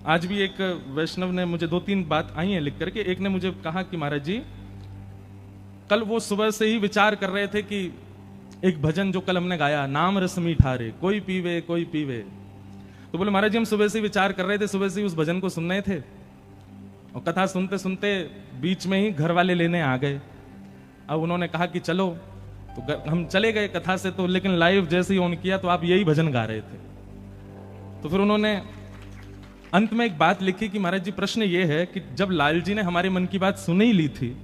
आज भी एक वैष्णव ने मुझे 2-3 बात आई हैं लिख करके। एक ने मुझे कहा कि महाराज जी, कल वो सुबह से ही विचार कर रहे थे कि एक भजन जो कल हमने गाया, नाम रस मीठा रे कोई पीवे कोई पीवे। तो बोले महाराज जी, हम सुबह से विचार कर रहे थे, सुबह से ही उस भजन को सुन रहे थे और कथा सुनते सुनते बीच में ही घर वाले लेने आ गए। अब उन्होंने कहा कि चलो, तो हम चले गए कथा से। तो लेकिन लाइव जैसे ही ऑन किया तो आप यही भजन गा रहे थे। तो फिर उन्होंने अंत में एक बात लिखी कि महाराज जी, प्रश्न ये है कि जब लाल जी ने हमारे मन की बात सुन ही ली थी,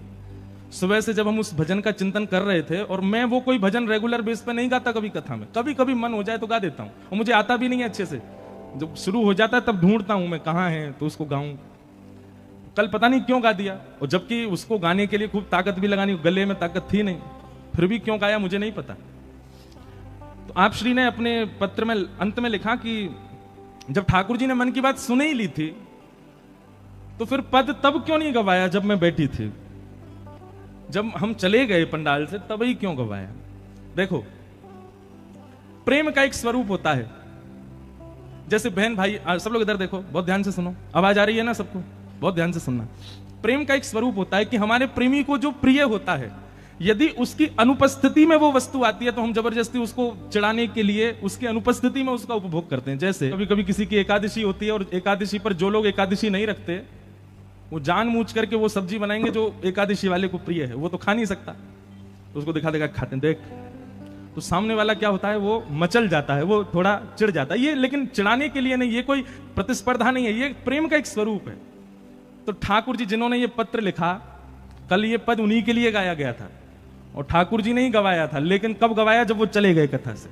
सुबह से जब हम उस भजन का चिंतन कर रहे थे, और मैं वो कोई भजन रेगुलर बेस पे नहीं गाता, कभी कथा में कभी कभी मन हो जाए तो गा देता हूं, और मुझे आता भी नहीं है अच्छे से। जब शुरू हो जाता है तब ढूंढता हूं मैं कहां है तो उसको गाऊं। कल पता नहीं क्यों गा दिया, और जबकि उसको गाने के लिए खूब ताकत भी लगानी, गले में ताकत थी नहीं, फिर भी क्यों गाया मुझे नहीं पता। तो आप श्री ने अपने पत्र में अंत में लिखा कि जब ठाकुर जी ने मन की बात सुन ही ली थी तो फिर पद तब क्यों नहीं गवाया जब मैं बैठी थी, जब हम चले गए पंडाल से तब ही क्यों गवाया। देखो, प्रेम का एक स्वरूप होता है। जैसे बहन भाई, सब लोग इधर देखो, बहुत ध्यान से सुनो, आवाज आ रही है ना सबको, बहुत ध्यान से सुनना। प्रेम का एक स्वरूप होता है कि हमारे प्रेमी को जो प्रिय होता है, यदि उसकी अनुपस्थिति में वो वस्तु आती है तो हम जबरदस्ती उसको चिढ़ाने के लिए उसकी अनुपस्थिति में उसका उपभोग करते हैं। जैसे कभी कभी किसी की एकादशी होती है और एकादशी पर जो लोग एकादशी नहीं रखते, वो जानबूझ करके वो सब्जी बनाएंगे जो एकादशी वाले को प्रिय है, वो तो खा नहीं सकता, तो उसको दिखा देगा खाते हैं, देख। तो सामने वाला क्या होता है, वो मचल जाता है, वो थोड़ा चिढ़ जाता है। ये लेकिन चिढ़ाने के लिए नहीं, ये कोई प्रतिस्पर्धा नहीं है, ये प्रेम का एक स्वरूप है। तो ठाकुर जी जिन्होंने ये पत्र लिखा, कल ये पद उन्हीं के लिए गाया गया था और ठाकुर जी ने ही गवाया था। लेकिन कब गवाया, जब वो चले गए कथा से।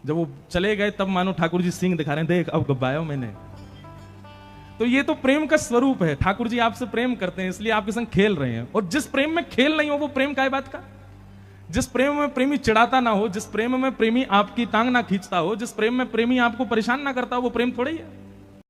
जब वो चले गए तब मानो ठाकुर जी सींग दिखा रहे हैं, देख अब गवाया मैंने। तो ये तो प्रेम का स्वरूप है। ठाकुर जी आपसे प्रेम करते हैं, इसलिए आपके संग खेल रहे हैं। और जिस प्रेम में खेल नहीं हो वो प्रेम काय बात का। जिस प्रेम में प्रेमी चिढ़ाता ना हो, जिस प्रेम में प्रेमी आपकी टांग ना खींचता हो, जिस प्रेम में प्रेमी आपको परेशान ना करता हो, वो प्रेम थोड़ा ही है।